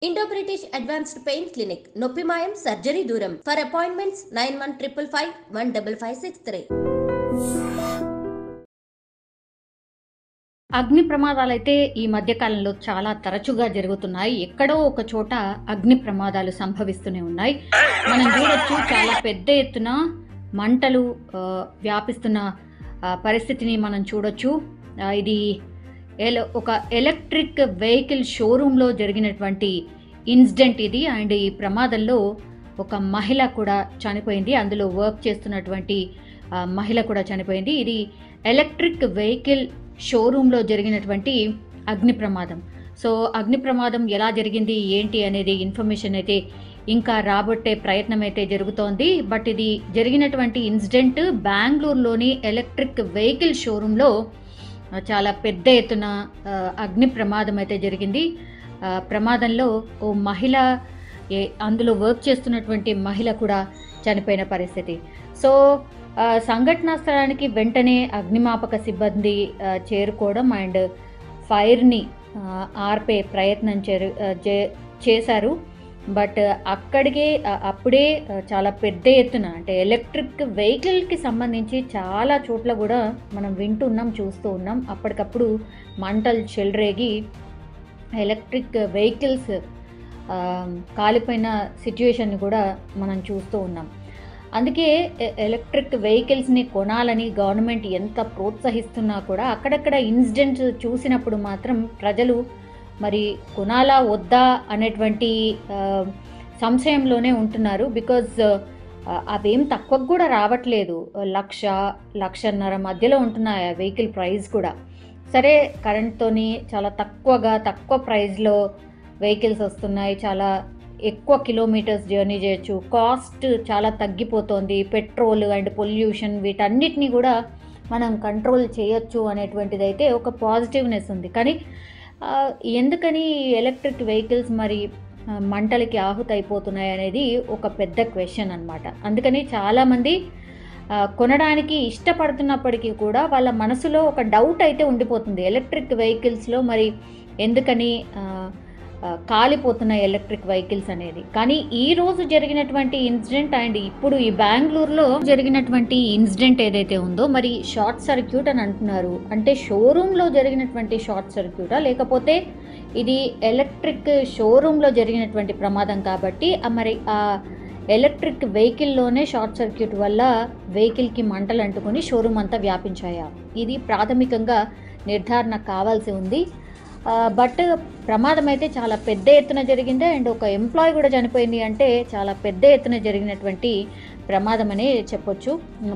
Indo British advanced pain clinic నొప్పి మాయం surgery దూరం ఫర్ అపాయింట్మెంట్స్ 9155515563. అగ్ని ప్రమాదాలైతే ఈ మధ్య కాలంలో చాలా తరచుగా జరుగుతున్నాయి. ఎక్కడో ఒక చోట అగ్ని ప్రమాదాలు సంభవిస్తూనే ఉన్నాయి. మనం చూడొచ్చు చాలా పెద్ద ఎత్తున మంటలు వ్యాపిస్తున్న పరిస్థితిని మనం చూడొచ్చు. ఇది ఒక ఎలక్ట్రిక్ వెహికల్ షోరూంలో జరిగినటువంటి ఇన్సిడెంట్ ఇది. అండ్ ఈ ప్రమాదంలో ఒక మహిళ కూడా చనిపోయింది. అందులో వర్క్ చేస్తున్నటువంటి మహిళ కూడా చనిపోయింది. ఇది ఎలక్ట్రిక్ వెహికల్ షోరూంలో జరిగినటువంటి అగ్ని ప్రమాదం. సో అగ్ని ప్రమాదం ఎలా జరిగింది ఏంటి అనేది ఇన్ఫర్మేషన్ అయితే ఇంకా రాబట్టే ప్రయత్నం అయితే జరుగుతోంది. బట్ ఇది జరిగినటువంటి ఇన్సిడెంట్ బెంగళూరులోని ఎలక్ట్రిక్ వెహికల్ షోరూంలో చాలా పెద్ద ఎత్తున అగ్ని ప్రమాదం అయితే జరిగింది. ప్రమాదంలో ఓ మహిళ, అందులో వర్క్ చేస్తున్నటువంటి మహిళ కూడా చనిపోయిన పరిస్థితి. సో సంఘటనా స్థలానికి వెంటనే అగ్నిమాపక సిబ్బంది చేరుకోవడం అండ్ ఫైర్ని ఆర్పే ప్రయత్నం చేశారు. బట్ అప్పుడే చాలా పెద్ద ఎత్తున అంటే ఎలక్ట్రిక్ వెహికల్కి సంబంధించి చాలా చోట్ల కూడా మనం వింటున్నాం, చూస్తూ ఉన్నాం. అప్పటికప్పుడు మంటలు చెలరేగి ఎలక్ట్రిక్ వెహికల్స్ కాలిపోయిన సిచ్యువేషన్ కూడా మనం చూస్తూ ఉన్నాం. అందుకే ఎలక్ట్రిక్ వెహికల్స్ని కొనాలని గవర్నమెంట్ ఎంత ప్రోత్సహిస్తున్నా కూడా అక్కడక్కడ ఇన్సిడెంట్స్ చూసినప్పుడు మాత్రం ప్రజలు మరి కొనాలా వద్దా అనేటువంటి సంశయంలోనే ఉంటున్నారు. బికాజ్ అవేం తక్కువ కూడా రావట్లేదు. 1,00,000-1,50,000 మధ్యలో ఉంటున్నాయి ఆ వెహికల్ ప్రైస్ కూడా. సరే, కరెంట్తోని చాలా తక్కువ ప్రైస్లో వెహికల్స్ వస్తున్నాయి. చాలా ఎక్కువ కిలోమీటర్స్ జర్నీ చేయొచ్చు. కాస్ట్ చాలా తగ్గిపోతుంది. పెట్రోల్ అండ్ పొల్యూషన్ వీటన్నిటినీ కూడా మనం కంట్రోల్ చేయొచ్చు అనేటువంటిది అయితే ఒక పాజిటివ్నెస్ ఉంది. కానీ ఎందుకని ఎలక్ట్రిక్ వెహికల్స్ మరి మంటలకి ఆహుతైపోతున్నాయి అనేది ఒక పెద్ద క్వశ్చన్ అన్నమాట. అందుకని చాలామంది కొనడానికి ఇష్టపడుతున్నప్పటికీ కూడా వాళ్ళ మనసులో ఒక డౌట్ అయితే ఉండిపోతుంది ఎలక్ట్రిక్ వెహికల్స్లో మరి ఎందుకని కాలిపోతున్నాయి ఎలక్ట్రిక్ వెహికల్స్ అనేది. కానీ ఈ రోజు జరిగినటువంటి ఇన్సిడెంట్ అండ్ ఇప్పుడు ఈ బెంగళూరులో జరిగినటువంటి ఇన్సిడెంట్ ఏదైతే ఉందో మరి షార్ట్ సర్క్యూట్ అని అంటున్నారు. అంటే షోరూంలో జరిగినటువంటి షార్ట్ సర్క్యూటా, లేకపోతే ఇది ఎలక్ట్రిక్ షోరూంలో జరిగినటువంటి ప్రమాదం కాబట్టి మరి ఆ ఎలక్ట్రిక్ వెహికల్లోనే షార్ట్ సర్క్యూట్ వల్ల వెహికల్కి మంటలు అంటుకొని షోరూమ్ అంతా వ్యాపించాయా? ఇది ప్రాథమికంగా నిర్ధారణ కావాల్సి ఉంది. బట్ ప్రమాదం అయితే చాలా పెద్ద ఎత్తున జరిగింది అండ్ ఒక ఎంప్లాయీ కూడా చనిపోయింది. అంటే చాలా పెద్ద ఎత్తున జరిగినటువంటి ప్రమాదం అనే చెప్పొచ్చు.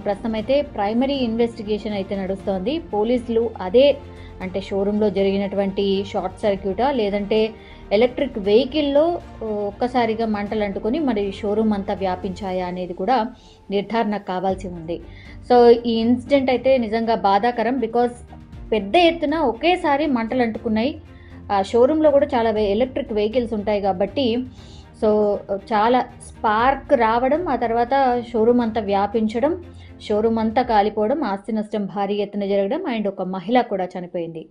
ప్రస్తుతం అయితే ప్రైమరీ ఇన్వెస్టిగేషన్ అయితే నడుస్తోంది. పోలీసులు అదే అంటే షోరూంలో జరిగినటువంటి షార్ట్ సర్క్యూటా, లేదంటే ఎలక్ట్రిక్ వెహికల్లో ఒక్కసారిగా మంటలు అంటుకొని మరి షోరూమ్ అంతా వ్యాపించాయా అనేది కూడా నిర్ధారణ కావాల్సి ఉంది. సో ఈ ఇన్సిడెంట్ అయితే నిజంగా బాధాకరం. బికాజ్ పెద్ద ఎత్తున ఒకేసారి మంటలు అంటుకున్నాయి. షోరూంలో కూడా చాలా ఎలక్ట్రిక్ వెహికల్స్ ఉంటాయి కాబట్టి సో చాలా స్పార్క్ రావడం, ఆ తర్వాత షోరూమ్ అంతా వ్యాపించడం, షోరూమ్ అంతా కాలిపోవడం, ఆస్తి నష్టం భారీ ఎత్తున జరగడం అండ్ ఒక మహిళ కూడా చనిపోయింది.